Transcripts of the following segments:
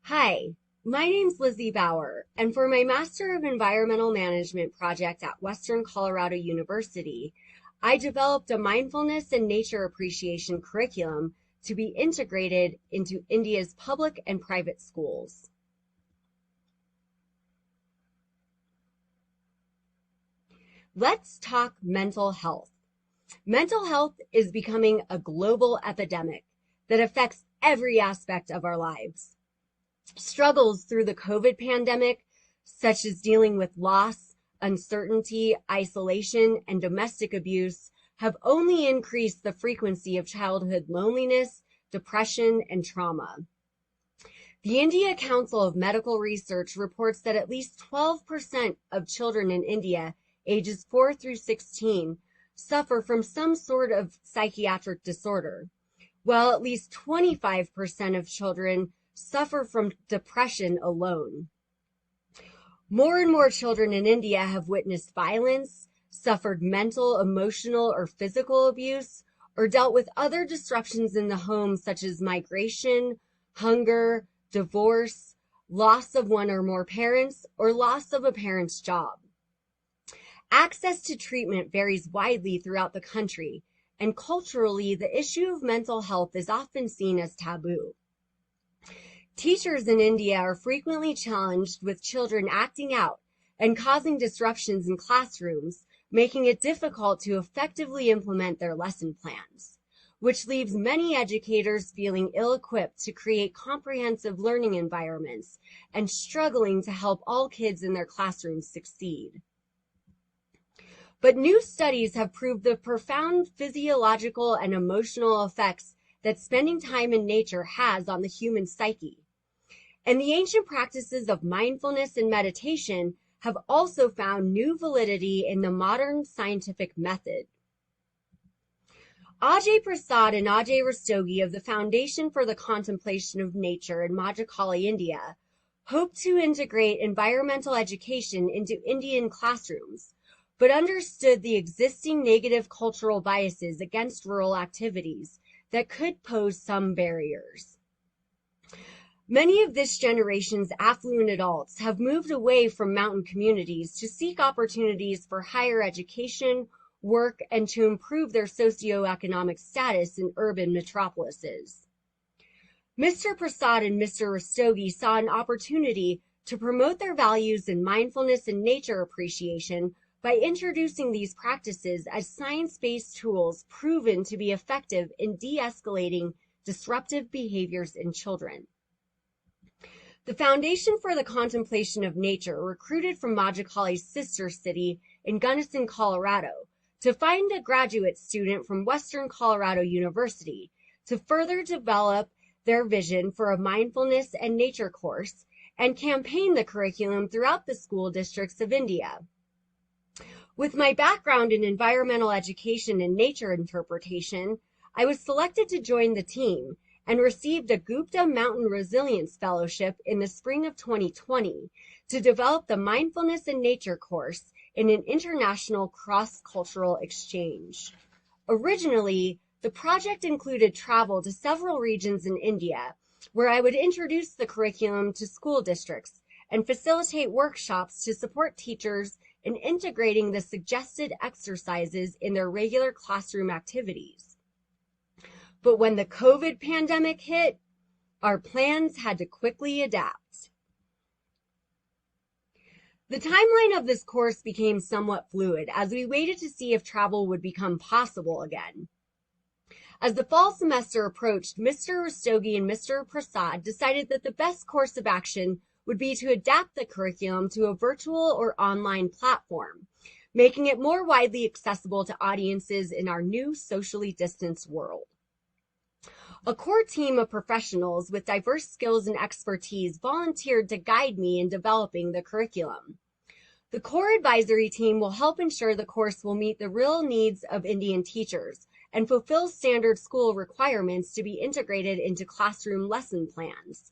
Hi, my name's Lizzie Bauer, and for my Master of Environmental Management project at Western Colorado University, I developed a mindfulness and nature appreciation curriculum to be integrated into India's public and private schools. Let's talk mental health. Mental health is becoming a global epidemic that affects every aspect of our lives. Struggles through the COVID pandemic, such as dealing with loss, uncertainty, isolation, and domestic abuse, have only increased the frequency of childhood loneliness, depression, and trauma. The India Council of Medical Research reports that at least 12% of children in India, ages 4 through 16, suffer from some sort of psychiatric disorder, while at least 25% of children suffer from depression alone. More and more children in India have witnessed violence, suffered mental, emotional, or physical abuse, or dealt with other disruptions in the home such as migration, hunger, divorce, loss of one or more parents, or loss of a parent's job. Access to treatment varies widely throughout the country, and culturally, the issue of mental health is often seen as taboo. Teachers in India are frequently challenged with children acting out and causing disruptions in classrooms, making it difficult to effectively implement their lesson plans, which leaves many educators feeling ill-equipped to create comprehensive learning environments and struggling to help all kids in their classrooms succeed. But new studies have proved the profound physiological and emotional effects that spending time in nature has on the human psyche. And the ancient practices of mindfulness and meditation have also found new validity in the modern scientific method. Ajay Prasad and Ajay Rastogi of the Foundation for the Contemplation of Nature in Majapahla, India, hope to integrate environmental education into Indian classrooms, but understood the existing negative cultural biases against rural activities that could pose some barriers. Many of this generation's affluent adults have moved away from mountain communities to seek opportunities for higher education, work, and to improve their socioeconomic status in urban metropolises. Mr. Prasad and Mr. Rastogi saw an opportunity to promote their values in mindfulness and nature appreciation by introducing these practices as science-based tools proven to be effective in de-escalating disruptive behaviors in children. The Foundation for the Contemplation of Nature recruited from Majapahla's sister city in Gunnison, Colorado, to find a graduate student from Western Colorado University to further develop their vision for a mindfulness and nature course and campaign the curriculum throughout the school districts of India. With my background in environmental education and nature interpretation, I was selected to join the team and received a Gupta Mountain Resilience Fellowship in the spring of 2020 to develop the Mindfulness and Nature course in an international cross-cultural exchange. Originally, the project included travel to several regions in India, where I would introduce the curriculum to school districts and facilitate workshops to support teachers in integrating the suggested exercises in their regular classroom activities. But when the COVID pandemic hit, our plans had to quickly adapt. The timeline of this course became somewhat fluid as we waited to see if travel would become possible again. As the fall semester approached, Mr. Rastogi and Mr. Prasad decided that the best course of action would be to adapt the curriculum to a virtual or online platform, making it more widely accessible to audiences in our new socially distanced world. A core team of professionals with diverse skills and expertise volunteered to guide me in developing the curriculum. The core advisory team will help ensure the course will meet the real needs of Indian teachers and fulfill standard school requirements to be integrated into classroom lesson plans.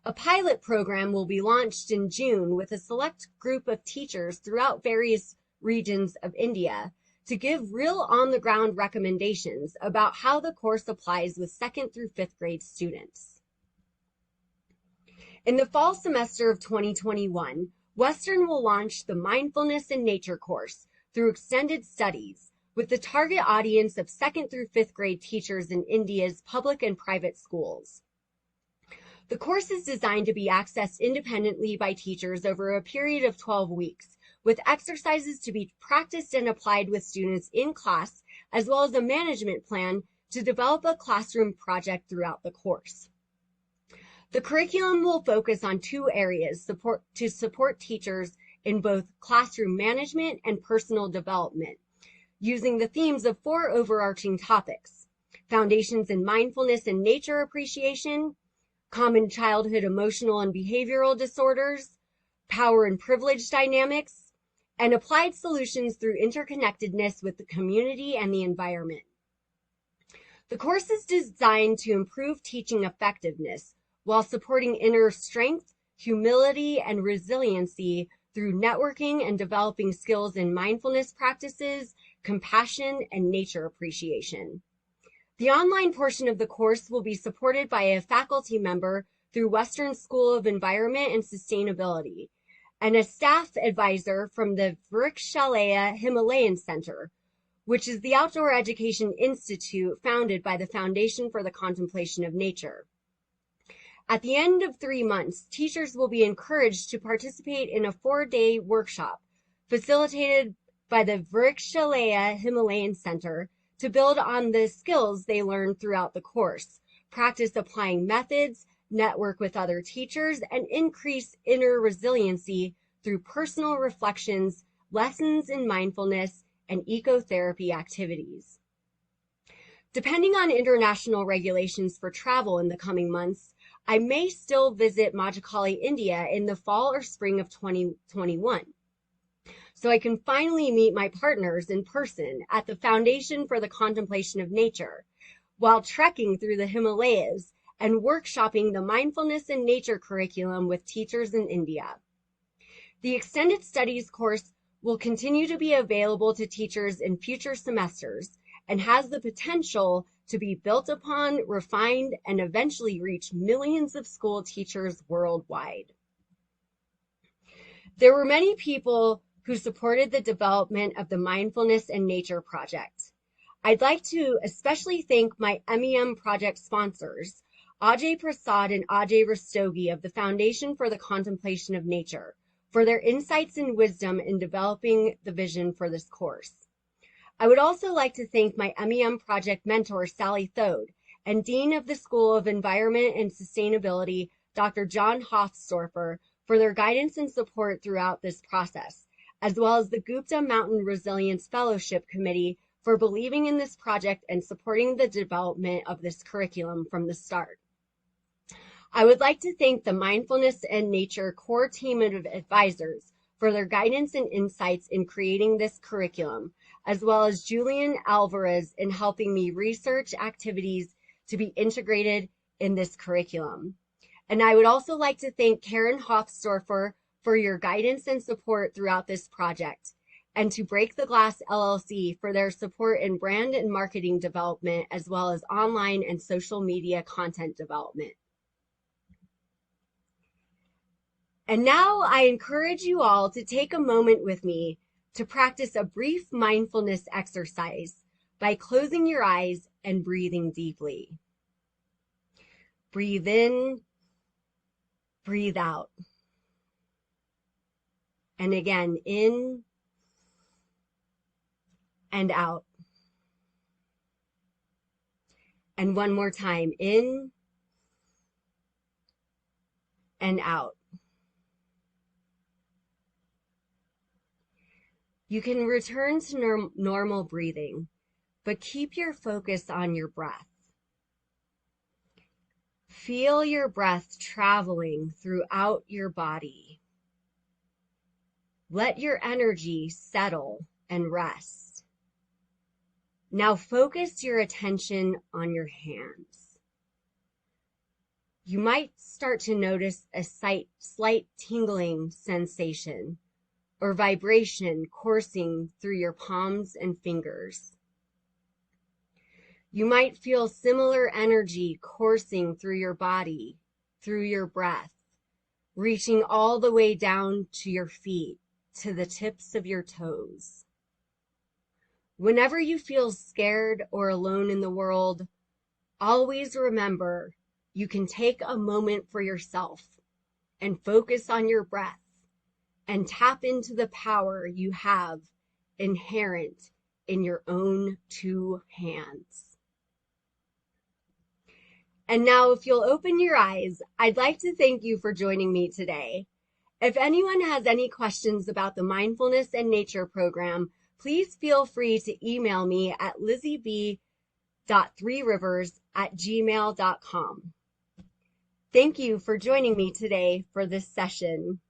A pilot program will be launched in June with a select group of teachers throughout various regions of India to give real on-the-ground recommendations about how the course applies with 2nd through 5th grade students. In the fall semester of 2021, Western will launch the Mindfulness in Nature course through extended studies with the target audience of 2nd through 5th grade teachers in India's public and private schools. The course is designed to be accessed independently by teachers over a period of 12 weeks, with exercises to be practiced and applied with students in class, as well as a management plan to develop a classroom project throughout the course. The curriculum will focus on 2 areas to support teachers in both classroom management and personal development, using the themes of 4 overarching topics: foundations in mindfulness and nature appreciation, common childhood emotional and behavioral disorders, power and privilege dynamics, and applied solutions through interconnectedness with the community and the environment. The course is designed to improve teaching effectiveness while supporting inner strength, humility, and resiliency through networking and developing skills in mindfulness practices, compassion, and nature appreciation. The online portion of the course will be supported by a faculty member through Western School of Environment and Sustainability and a staff advisor from the Vrikshalaya Himalayan Center, which is the outdoor education institute founded by the Foundation for the Contemplation of Nature. At the end of 3 months, teachers will be encouraged to participate in a 4-day workshop facilitated by the Vrikshalaya Himalayan Center to build on the skills they learned throughout the course, practice applying methods, network with other teachers, and increase inner resiliency through personal reflections, lessons in mindfulness, and ecotherapy activities. Depending on international regulations for travel in the coming months, I may still visit Majikali, India in the fall or spring of 2021, so I can finally meet my partners in person at the Foundation for the Contemplation of Nature, while trekking through the Himalayas and workshopping the Mindfulness in Nature curriculum with teachers in India. The Extended Studies course will continue to be available to teachers in future semesters and has the potential to be built upon, refined, and eventually reach millions of school teachers worldwide. There were many people who supported the development of the Mindfulness and Nature project. I'd like to especially thank my MEM project sponsors, Ajay Prasad and Ajay Rastogi of the Foundation for the Contemplation of Nature, for their insights and wisdom in developing the vision for this course. I would also like to thank my MEM project mentor, Sally Thode, and Dean of the School of Environment and Sustainability, Dr. John Hofstorfer, for their guidance and support throughout this process, as well as the Gupta Mountain Resilience Fellowship Committee for believing in this project and supporting the development of this curriculum from the start. I would like to thank the Mindfulness and Nature core team of advisors for their guidance and insights in creating this curriculum, as well as Julian Alvarez in helping me research activities to be integrated in this curriculum. And I would also like to thank Karen Hofstorfer for your guidance and support throughout this project, and to Break the Glass LLC for their support in brand and marketing development, as well as online and social media content development. And now I encourage you all to take a moment with me to practice a brief mindfulness exercise by closing your eyes and breathing deeply. Breathe in, breathe out. And again, in and out. And one more time, in and out. You can return to normal breathing, but keep your focus on your breath. Feel your breath traveling throughout your body. Let your energy settle and rest. Now focus your attention on your hands. You might start to notice a slight tingling sensation or vibration coursing through your palms and fingers. You might feel similar energy coursing through your body, through your breath, reaching all the way down to your feet, to the tips of your toes. Whenever you feel scared or alone in the world, always remember you can take a moment for yourself and focus on your breath and tap into the power you have inherent in your own two hands. And now, if you'll open your eyes, I'd like to thank you for joining me today. If anyone has any questions about the Mindfulness and Nature program, please feel free to email me at lizzieb.3rivers@gmail.com. Thank you for joining me today for this session.